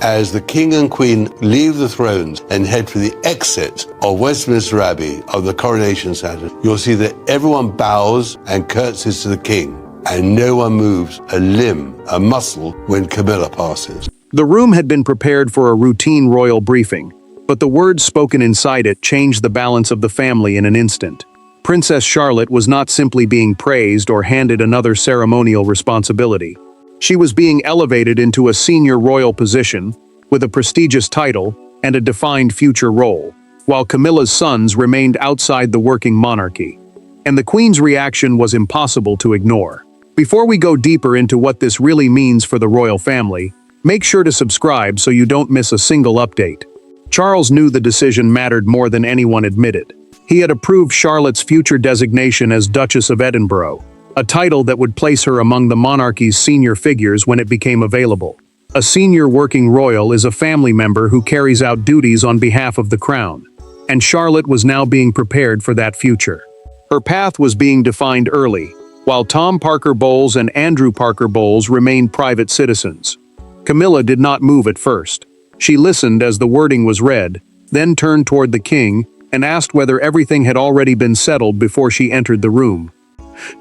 As the king and queen leave the thrones and head for the exit of Westminster Abbey of the coronation ceremony, you'll see that everyone bows and curtsies to the king, and no one moves a limb, a muscle, when Camilla passes. The room had been prepared for a routine royal briefing, but the words spoken inside it changed the balance of the family in an instant. Princess Charlotte was not simply being praised or handed another ceremonial responsibility. She was being elevated into a senior royal position, with a prestigious title and a defined future role, while Camilla's sons remained outside the working monarchy. And the Queen's reaction was impossible to ignore. Before we go deeper into what this really means for the royal family, make sure to subscribe so you don't miss a single update. Charles knew the decision mattered more than anyone admitted. He had approved Charlotte's future designation as Duchess of Edinburgh, a title that would place her among the monarchy's senior figures when it became available. A senior working royal is a family member who carries out duties on behalf of the crown, and Charlotte was now being prepared for that future. Her path was being defined early, while Tom Parker Bowles and Andrew Parker Bowles remained private citizens. Camilla did not move at first. She listened as the wording was read, then turned toward the king and asked whether everything had already been settled before she entered the room.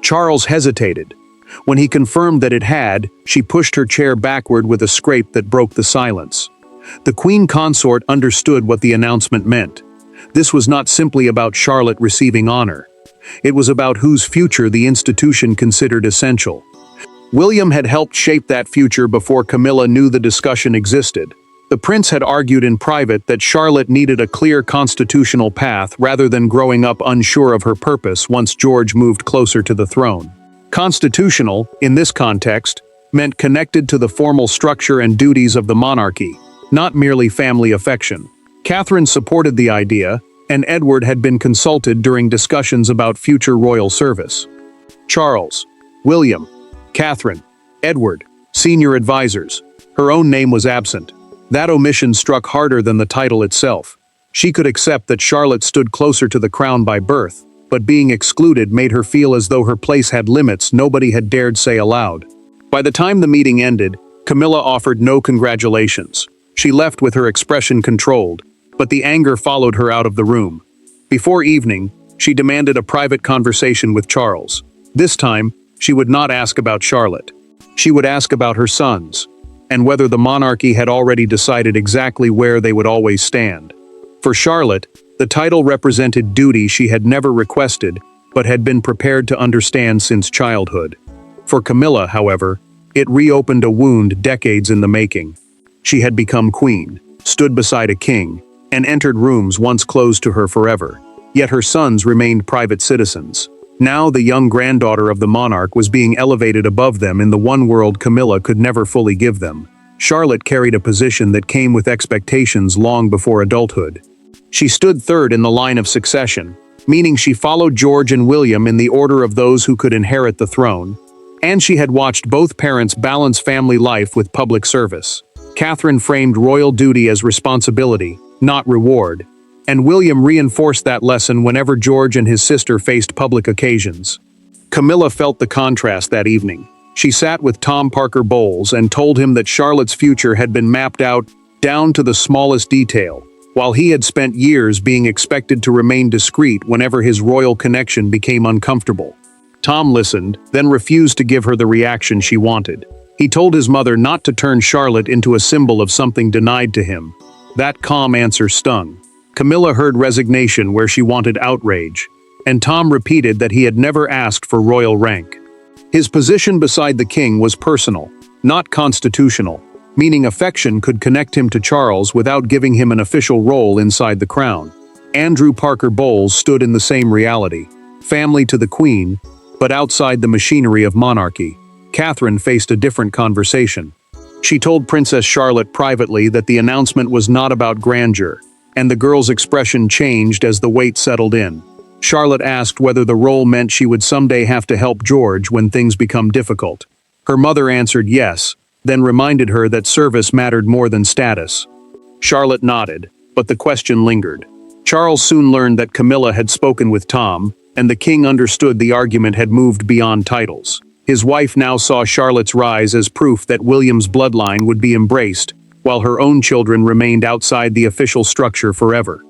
Charles hesitated. When he confirmed that it had, she pushed her chair backward with a scrape that broke the silence. The queen consort understood what the announcement meant. This was not simply about Charlotte receiving honor. It was about whose future the institution considered essential. William had helped shape that future before Camilla knew the discussion existed. The prince had argued in private that Charlotte needed a clear constitutional path rather than growing up unsure of her purpose once George moved closer to the throne. Constitutional, in this context, meant connected to the formal structure and duties of the monarchy, not merely family affection. Catherine supported the idea, and Edward had been consulted during discussions about future royal service. Charles, William, Catherine, Edward, senior advisors. Her own name was absent. That omission struck harder than the title itself. She could accept that Charlotte stood closer to the crown by birth, but being excluded made her feel as though her place had limits nobody had dared say aloud. By the time the meeting ended, Camilla offered no congratulations. She left with her expression controlled, but the anger followed her out of the room. Before evening, she demanded a private conversation with Charles. This time, she would not ask about Charlotte. She would ask about her sons, and whether the monarchy had already decided exactly where they would always stand. For Charlotte, the title represented duty she had never requested, but had been prepared to understand since childhood. For Camilla, however, it reopened a wound decades in the making. She had become queen, stood beside a king, and entered rooms once closed to her forever. Yet her sons remained private citizens. Now the young granddaughter of the monarch was being elevated above them in the one world Camilla could never fully give them. Charlotte carried a position that came with expectations long before adulthood. She stood third in the line of succession, meaning she followed George and William in the order of those who could inherit the throne, and she had watched both parents balance family life with public service. Catherine framed royal duty as responsibility, not reward, and William reinforced that lesson whenever George and his sister faced public occasions. Camilla felt the contrast that evening. She sat with Tom Parker Bowles and told him that Charlotte's future had been mapped out down to the smallest detail, while he had spent years being expected to remain discreet whenever his royal connection became uncomfortable. Tom listened, then refused to give her the reaction she wanted. He told his mother not to turn Charlotte into a symbol of something denied to him. That calm answer stung. Camilla heard resignation where she wanted outrage, and Tom repeated that he had never asked for royal rank. His position beside the king was personal, not constitutional, meaning affection could connect him to Charles without giving him an official role inside the crown. Andrew Parker Bowles stood in the same reality, family to the queen, but outside the machinery of monarchy. Catherine faced a different conversation. She told Princess Charlotte privately that the announcement was not about grandeur, and the girl's expression changed as the weight settled in. Charlotte asked whether the role meant she would someday have to help George when things become difficult. Her mother answered yes, then reminded her that service mattered more than status. Charlotte nodded, but the question lingered. Charles soon learned that Camilla had spoken with Tom, and the king understood the argument had moved beyond titles. His wife now saw Charlotte's rise as proof that William's bloodline would be embraced, while her own children remained outside the official structure forever.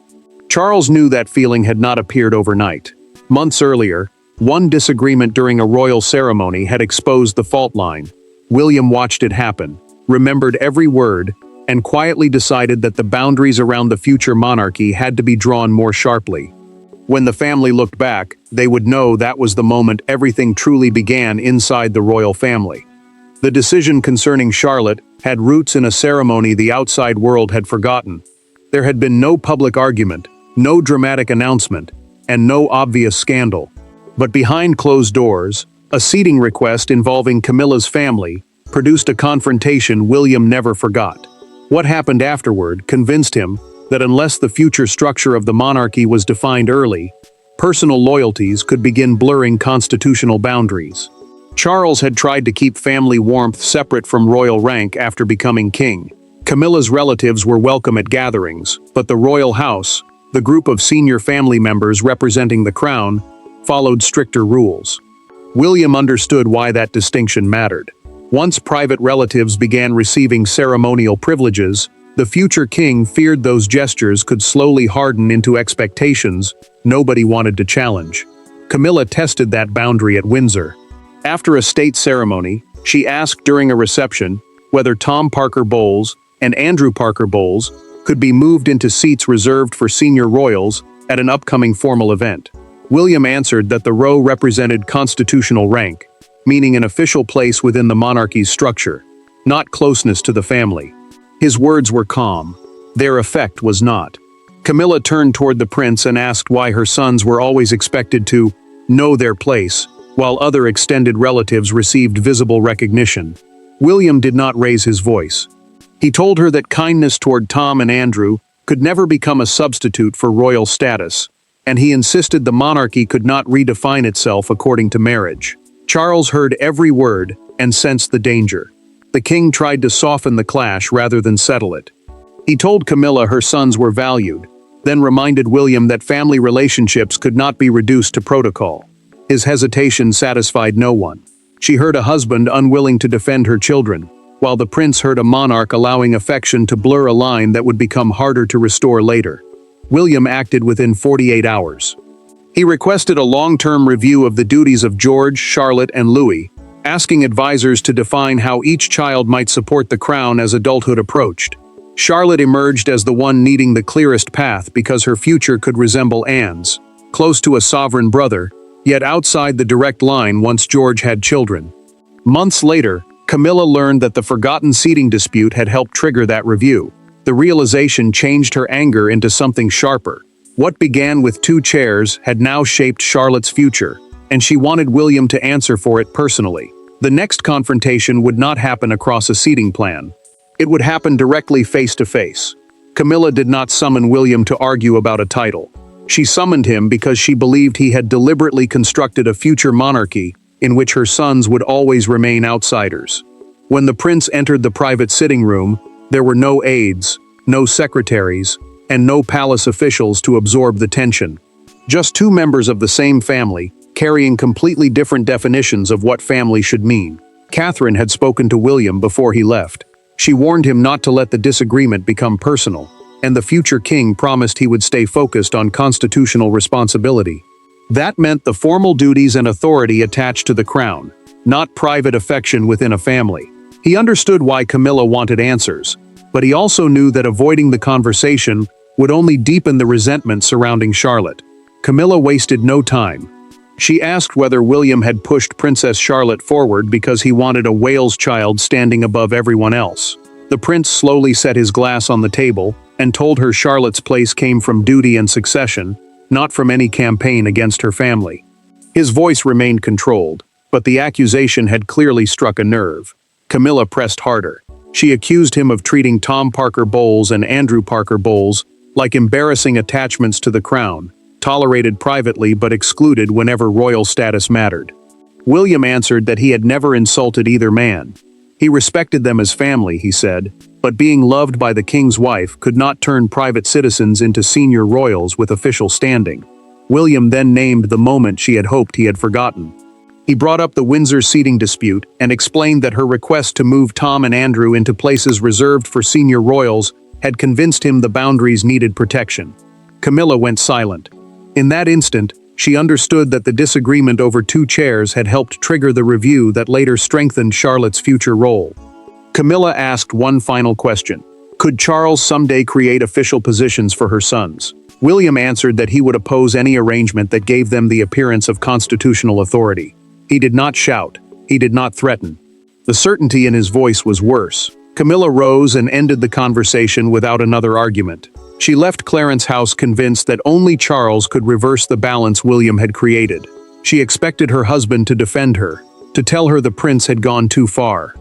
Charles knew that feeling had not appeared overnight. Months earlier, one disagreement during a royal ceremony had exposed the fault line. William watched it happen, remembered every word, and quietly decided that the boundaries around the future monarchy had to be drawn more sharply. When the family looked back, they would know that was the moment everything truly began inside the royal family. The decision concerning Charlotte had roots in a ceremony the outside world had forgotten. There had been no public argument, no dramatic announcement, and no obvious scandal. But behind closed doors, a seating request involving Camilla's family produced a confrontation William never forgot. What happened afterward convinced him that unless the future structure of the monarchy was defined early, personal loyalties could begin blurring constitutional boundaries. Charles had tried to keep family warmth separate from royal rank after becoming king. Camilla's relatives were welcome at gatherings, but the royal house, the group of senior family members representing the crown, followed stricter rules. William understood why that distinction mattered. Once private relatives began receiving ceremonial privileges, the future king feared those gestures could slowly harden into expectations nobody wanted to challenge. Camilla tested that boundary at Windsor. After a state ceremony, she asked during a reception whether Tom Parker Bowles and Andrew Parker Bowles could be moved into seats reserved for senior royals at an upcoming formal event. William answered that the row represented constitutional rank, meaning an official place within the monarchy's structure, not closeness to the family. His words were calm. Their effect was not. Camilla turned toward the prince and asked why her sons were always expected to know their place, while other extended relatives received visible recognition. William did not raise his voice. He told her that kindness toward Tom and Andrew could never become a substitute for royal status, and he insisted the monarchy could not redefine itself according to marriage. Charles heard every word and sensed the danger. The king tried to soften the clash rather than settle it. He told Camilla her sons were valued, then reminded William that family relationships could not be reduced to protocol. His hesitation satisfied no one. She heard a husband unwilling to defend her children, while the prince heard a monarch allowing affection to blur a line that would become harder to restore later. William acted within 48 hours. He requested a long-term review of the duties of George, Charlotte, and Louis, asking advisors to define how each child might support the crown as adulthood approached. Charlotte emerged as the one needing the clearest path because her future could resemble Anne's, close to a sovereign brother, yet outside the direct line once George had children. Months later, Camilla learned that the forgotten seating dispute had helped trigger that review. The realization changed her anger into something sharper. What began with 2 chairs had now shaped Charlotte's future, and she wanted William to answer for it personally. The next confrontation would not happen across a seating plan. It would happen directly face to face. Camilla did not summon William to argue about a title. She summoned him because she believed he had deliberately constructed a future monarchy in which her sons would always remain outsiders. When the prince entered the private sitting room, there were no aides, no secretaries, and no palace officials to absorb the tension. Just 2 members of the same family, carrying completely different definitions of what family should mean. Catherine had spoken to William before he left. She warned him not to let the disagreement become personal, and the future king promised he would stay focused on constitutional responsibility. That meant the formal duties and authority attached to the crown, not private affection within a family. He understood why Camilla wanted answers, but he also knew that avoiding the conversation would only deepen the resentment surrounding Charlotte. Camilla wasted no time. She asked whether William had pushed Princess Charlotte forward because he wanted a Wales child standing above everyone else. The prince slowly set his glass on the table and told her Charlotte's place came from duty and succession, not from any campaign against her family. His voice remained controlled, but the accusation had clearly struck a nerve. Camilla pressed harder. She accused him of treating Tom Parker Bowles and Andrew Parker Bowles like embarrassing attachments to the crown, tolerated privately but excluded whenever royal status mattered. William answered that he had never insulted either man. He respected them as family, he said, but being loved by the king's wife could not turn private citizens into senior royals with official standing. William then named the moment she had hoped he had forgotten. He brought up the Windsor seating dispute and explained that her request to move Tom and Andrew into places reserved for senior royals had convinced him the boundaries needed protection. Camilla went silent. In that instant, she understood that the disagreement over 2 chairs had helped trigger the review that later strengthened Charlotte's future role. Camilla asked one final question. Could Charles someday create official positions for her sons? William answered that he would oppose any arrangement that gave them the appearance of constitutional authority. He did not shout. He did not threaten. The certainty in his voice was worse. Camilla rose and ended the conversation without another argument. She left Clarence House convinced that only Charles could reverse the balance William had created. She expected her husband to defend her, to tell her the prince had gone too far.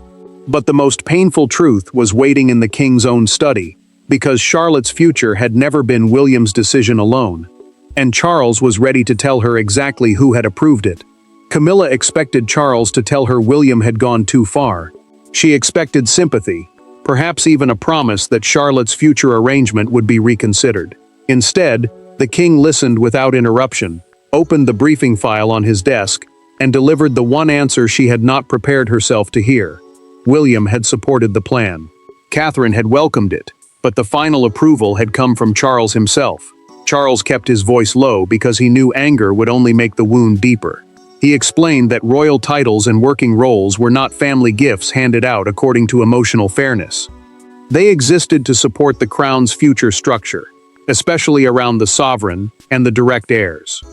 But the most painful truth was waiting in the king's own study, because Charlotte's future had never been William's decision alone, and Charles was ready to tell her exactly who had approved it. Camilla expected Charles to tell her William had gone too far. She expected sympathy, perhaps even a promise that Charlotte's future arrangement would be reconsidered. Instead, the king listened without interruption, opened the briefing file on his desk, and delivered the one answer she had not prepared herself to hear. William had supported the plan. Catherine had welcomed it, but the final approval had come from Charles himself. Charles kept his voice low because he knew anger would only make the wound deeper. He explained that royal titles and working roles were not family gifts handed out according to emotional fairness. They existed to support the crown's future structure, especially around the sovereign and the direct heirs.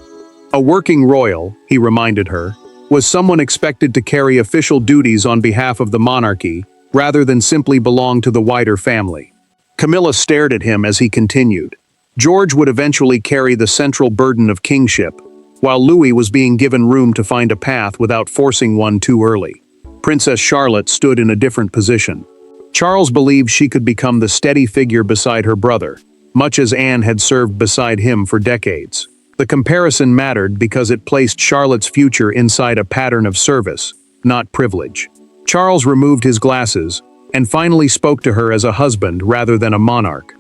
A working royal, he reminded her, was someone expected to carry official duties on behalf of the monarchy, rather than simply belong to the wider family. Camilla stared at him as he continued. George would eventually carry the central burden of kingship, while Louis was being given room to find a path without forcing one too early. Princess Charlotte stood in a different position. Charles believed she could become the steady figure beside her brother, much as Anne had served beside him for decades. The comparison mattered because it placed Charlotte's future inside a pattern of service, not privilege. Charles removed his glasses and finally spoke to her as a husband rather than a monarch.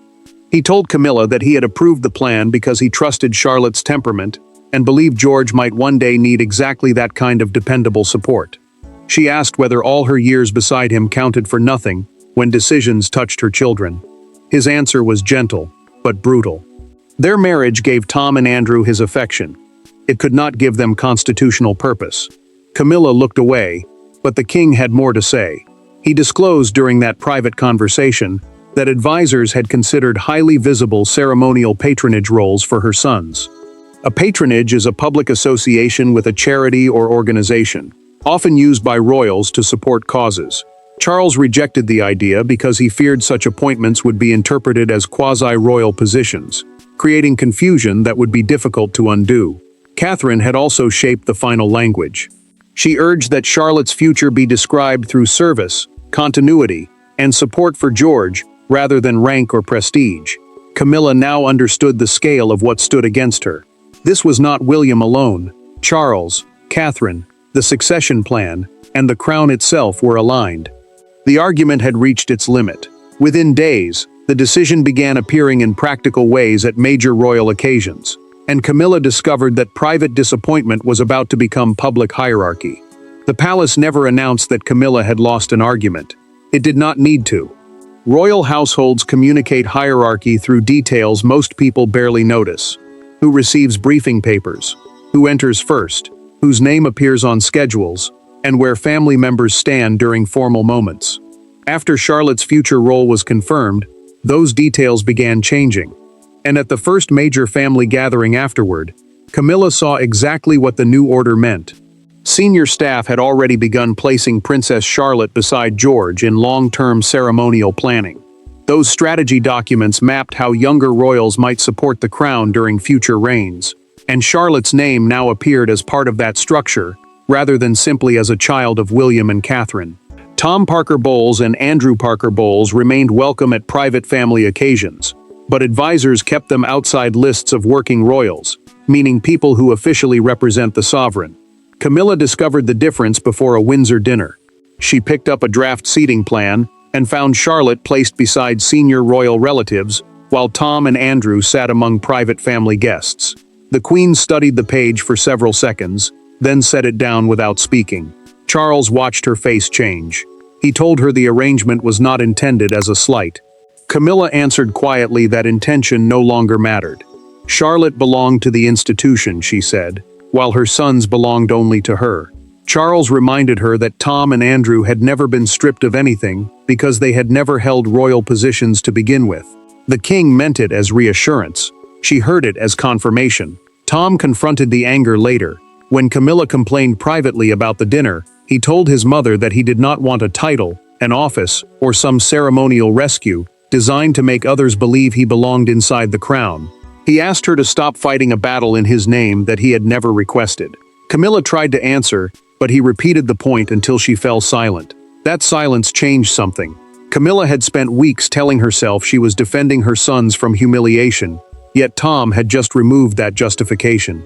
He told Camilla that he had approved the plan because he trusted Charlotte's temperament and believed George might one day need exactly that kind of dependable support. She asked whether all her years beside him counted for nothing when decisions touched her children. His answer was gentle, but brutal. Their marriage gave Tom and Andrew his affection. It could not give them constitutional purpose. Camilla looked away, but the king had more to say. He disclosed during that private conversation that advisors had considered highly visible ceremonial patronage roles for her sons. A patronage is a public association with a charity or organization, often used by royals to support causes. Charles rejected the idea because he feared such appointments would be interpreted as quasi-royal positions, creating confusion that would be difficult to undo. Catherine had also shaped the final language. She urged that Charlotte's future be described through service, continuity, and support for George, rather than rank or prestige. Camilla now understood the scale of what stood against her. This was not William alone. Charles, Catherine, the succession plan, and the crown itself were aligned. The argument had reached its limit. Within days, the decision began appearing in practical ways at major royal occasions, and Camilla discovered that private disappointment was about to become public hierarchy. The palace never announced that Camilla had lost an argument. It did not need to. Royal households communicate hierarchy through details most people barely notice. Who receives briefing papers, who enters first, whose name appears on schedules, and where family members stand during formal moments. After Charlotte's future role was confirmed, those details began changing. And at the first major family gathering afterward, Camilla saw exactly what the new order meant. Senior staff had already begun placing Princess Charlotte beside George in long-term ceremonial planning. Those strategy documents mapped how younger royals might support the crown during future reigns, and Charlotte's name now appeared as part of that structure, rather than simply as a child of William and Catherine. Tom Parker Bowles and Andrew Parker Bowles remained welcome at private family occasions, but advisors kept them outside lists of working royals, meaning people who officially represent the sovereign. Camilla discovered the difference before a Windsor dinner. She picked up a draft seating plan and found Charlotte placed beside senior royal relatives, while Tom and Andrew sat among private family guests. The Queen studied the page for several seconds, then set it down without speaking. Charles watched her face change. He told her the arrangement was not intended as a slight. Camilla answered quietly that intention no longer mattered. Charlotte belonged to the institution, she said, while her sons belonged only to her. Charles reminded her that Tom and Andrew had never been stripped of anything because they had never held royal positions to begin with. The king meant it as reassurance. She heard it as confirmation. Tom confronted the anger later. When Camilla complained privately about the dinner, he told his mother that he did not want a title, an office, or some ceremonial rescue designed to make others believe he belonged inside the crown. He asked her to stop fighting a battle in his name that he had never requested. Camilla tried to answer, but he repeated the point until she fell silent. That silence changed something. Camilla had spent weeks telling herself she was defending her sons from humiliation, yet Tom had just removed that justification.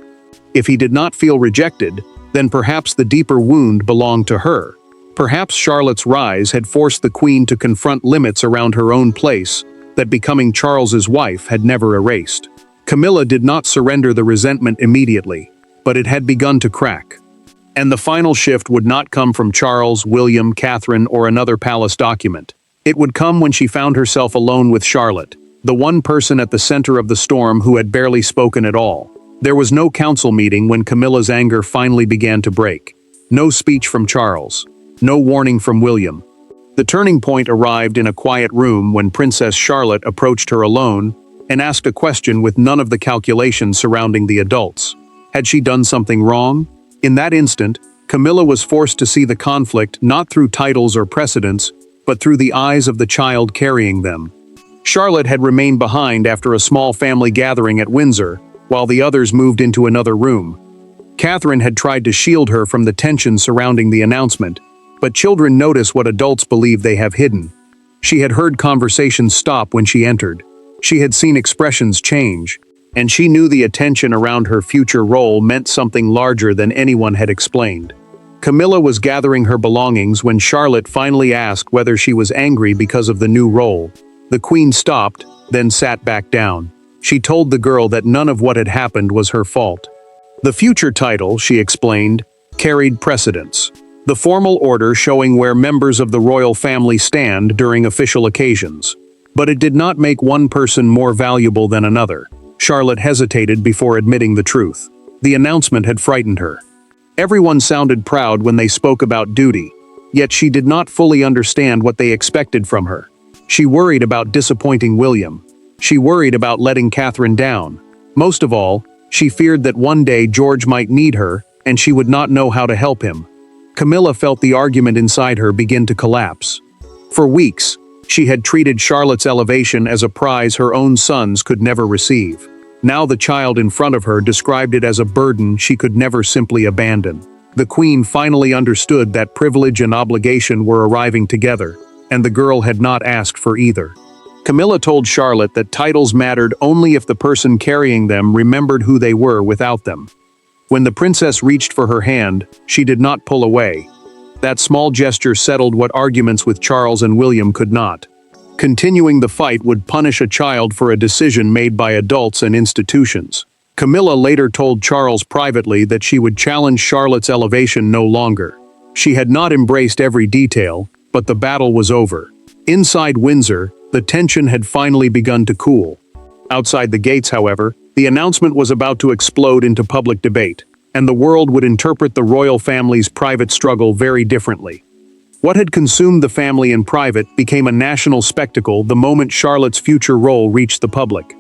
If he did not feel rejected, then perhaps the deeper wound belonged to her. Perhaps Charlotte's rise had forced the queen to confront limits around her own place that becoming Charles's wife had never erased. Camilla did not surrender the resentment immediately, but it had begun to crack. And the final shift would not come from Charles, William, Catherine, or another palace document. It would come when she found herself alone with Charlotte, the one person at the center of the storm who had barely spoken at all. There was no council meeting when Camilla's anger finally began to break. No speech from Charles. No warning from William. The turning point arrived in a quiet room when Princess Charlotte approached her alone and asked a question with none of the calculations surrounding the adults. Had she done something wrong? In that instant, Camilla was forced to see the conflict not through titles or precedents, but through the eyes of the child carrying them. Charlotte had remained behind after a small family gathering at Windsor, while the others moved into another room. Catherine had tried to shield her from the tension surrounding the announcement, but children notice what adults believe they have hidden. She had heard conversations stop when she entered. She had seen expressions change, and she knew the attention around her future role meant something larger than anyone had explained. Camilla was gathering her belongings when Charlotte finally asked whether she was angry because of the new role. The queen stopped, then sat back down. She told the girl that none of what had happened was her fault. The future title, she explained, carried precedence. The formal order showing where members of the royal family stand during official occasions. But it did not make one person more valuable than another. Charlotte hesitated before admitting the truth. The announcement had frightened her. Everyone sounded proud when they spoke about duty, yet she did not fully understand what they expected from her. She worried about disappointing William. She worried about letting Catherine down. Most of all, she feared that one day George might need her, and she would not know how to help him. Camilla felt the argument inside her begin to collapse. For weeks, she had treated Charlotte's elevation as a prize her own sons could never receive. Now the child in front of her described it as a burden she could never simply abandon. The queen finally understood that privilege and obligation were arriving together, and the girl had not asked for either. Camilla told Charlotte that titles mattered only if the person carrying them remembered who they were without them. When the princess reached for her hand, she did not pull away. That small gesture settled what arguments with Charles and William could not. Continuing the fight would punish a child for a decision made by adults and institutions. Camilla later told Charles privately that she would challenge Charlotte's elevation no longer. She had not embraced every detail, but the battle was over. Inside Windsor, the tension had finally begun to cool. Outside the gates, however, the announcement was about to explode into public debate, and the world would interpret the royal family's private struggle very differently. What had consumed the family in private became a national spectacle the moment Charlotte's future role reached the public.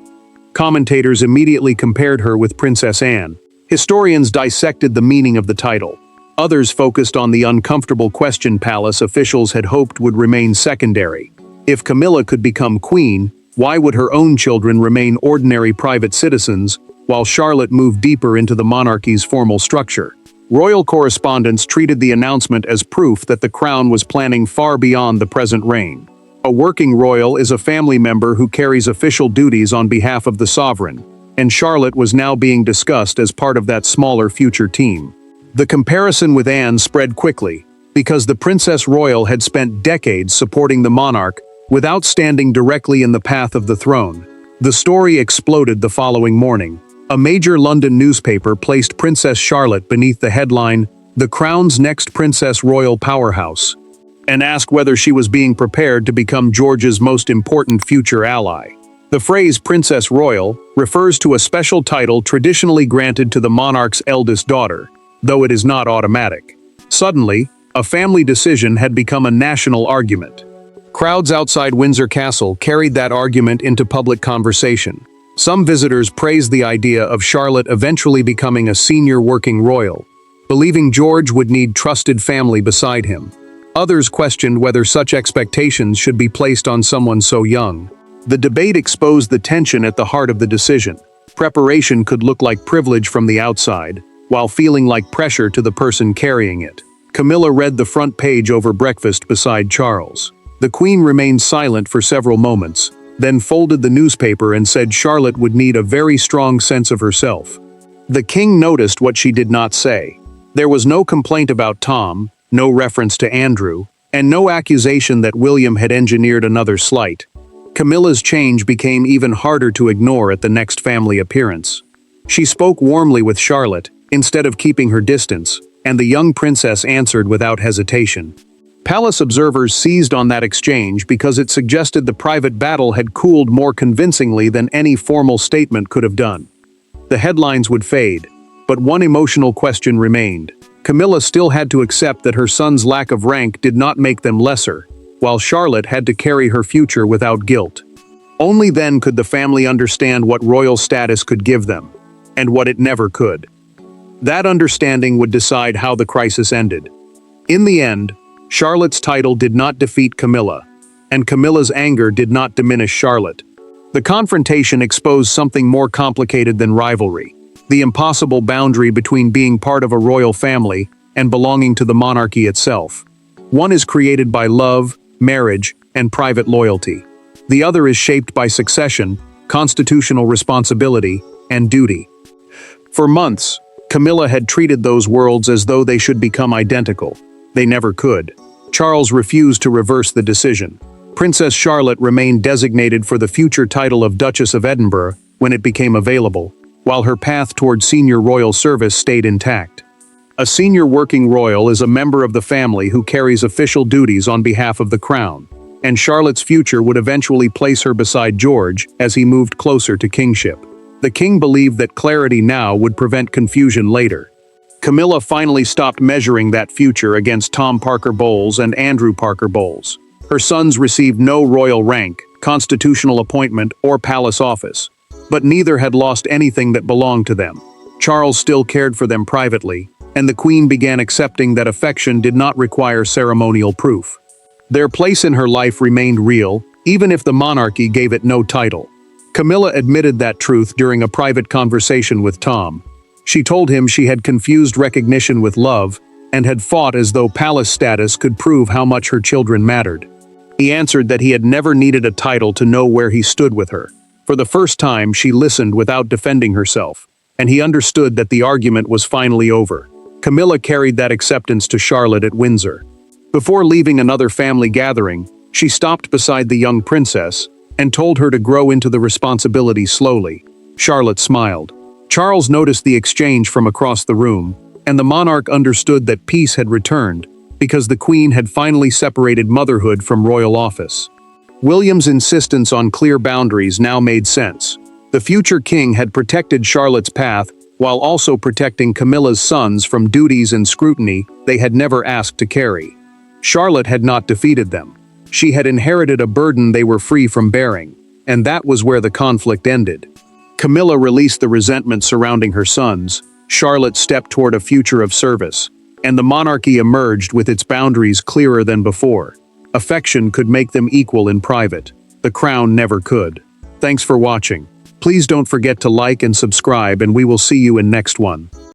Commentators immediately compared her with Princess Anne. Historians dissected the meaning of the title. Others focused on the uncomfortable question palace officials had hoped would remain secondary. If Camilla could become queen, why would her own children remain ordinary private citizens, while Charlotte moved deeper into the monarchy's formal structure? Royal correspondents treated the announcement as proof that the crown was planning far beyond the present reign. A working royal is a family member who carries official duties on behalf of the sovereign, and Charlotte was now being discussed as part of that smaller future team. The comparison with Anne spread quickly, because the Princess Royal had spent decades supporting the monarch without standing directly in the path of the throne. The story exploded the following morning. A major London newspaper placed Princess Charlotte beneath the headline, "The Crown's Next Princess Royal Powerhouse," and asked whether she was being prepared to become George's most important future ally. The phrase Princess Royal refers to a special title traditionally granted to the monarch's eldest daughter, though it is not automatic. Suddenly, a family decision had become a national argument. Crowds outside Windsor Castle carried that argument into public conversation. Some visitors praised the idea of Charlotte eventually becoming a senior working royal, believing George would need trusted family beside him. Others questioned whether such expectations should be placed on someone so young. The debate exposed the tension at the heart of the decision. Preparation could look like privilege from the outside, while feeling like pressure to the person carrying it. Camilla read the front page over breakfast beside Charles. The Queen remained silent for several moments, then folded the newspaper and said Charlotte would need a very strong sense of herself. The King noticed what she did not say. There was no complaint about Tom, no reference to Andrew, and no accusation that William had engineered another slight. Camilla's change became even harder to ignore at the next family appearance. She spoke warmly with Charlotte, instead of keeping her distance, and the young princess answered without hesitation. Palace observers seized on that exchange because it suggested the private battle had cooled more convincingly than any formal statement could have done. The headlines would fade, but one emotional question remained. Camilla still had to accept that her son's lack of rank did not make them lesser, while Charlotte had to carry her future without guilt. Only then could the family understand what royal status could give them, and what it never could. That understanding would decide how the crisis ended. In the end, Charlotte's title did not defeat Camilla, and Camilla's anger did not diminish Charlotte. The confrontation exposed something more complicated than rivalry, the impossible boundary between being part of a royal family and belonging to the monarchy itself. One is created by love, marriage, and private loyalty. The other is shaped by succession, constitutional responsibility, and duty. For months, Camilla had treated those worlds as though they should become identical. They never could. Charles refused to reverse the decision. Princess Charlotte remained designated for the future title of Duchess of Edinburgh when it became available, while her path toward senior royal service stayed intact. A senior working royal is a member of the family who carries official duties on behalf of the crown, and Charlotte's future would eventually place her beside George as he moved closer to kingship. The king believed that clarity now would prevent confusion later. Camilla finally stopped measuring that future against Tom Parker Bowles and Andrew Parker Bowles. Her sons received no royal rank, constitutional appointment, or palace office, but neither had lost anything that belonged to them. Charles still cared for them privately, and the Queen began accepting that affection did not require ceremonial proof. Their place in her life remained real, even if the monarchy gave it no title. Camilla admitted that truth during a private conversation with Tom. She told him she had confused recognition with love, and had fought as though palace status could prove how much her children mattered. He answered that he had never needed a title to know where he stood with her. For the first time, she listened without defending herself, and he understood that the argument was finally over. Camilla carried that acceptance to Charlotte at Windsor. Before leaving another family gathering, she stopped beside the young princess and told her to grow into the responsibility slowly. Charlotte smiled. Charles noticed the exchange from across the room, and the monarch understood that peace had returned because the Queen had finally separated motherhood from royal office. William's insistence on clear boundaries now made sense. The future king had protected Charlotte's path while also protecting Camilla's sons from duties and scrutiny they had never asked to carry. Charlotte had not defeated them. She had inherited a burden they were free from bearing, and that was where the conflict ended. Camilla released the resentment surrounding her sons, Charlotte stepped toward a future of service, and the monarchy emerged with its boundaries clearer than before. Affection could make them equal in private. The crown never could. Thanks for watching. Please don't forget to like and subscribe, and we will see you in next one.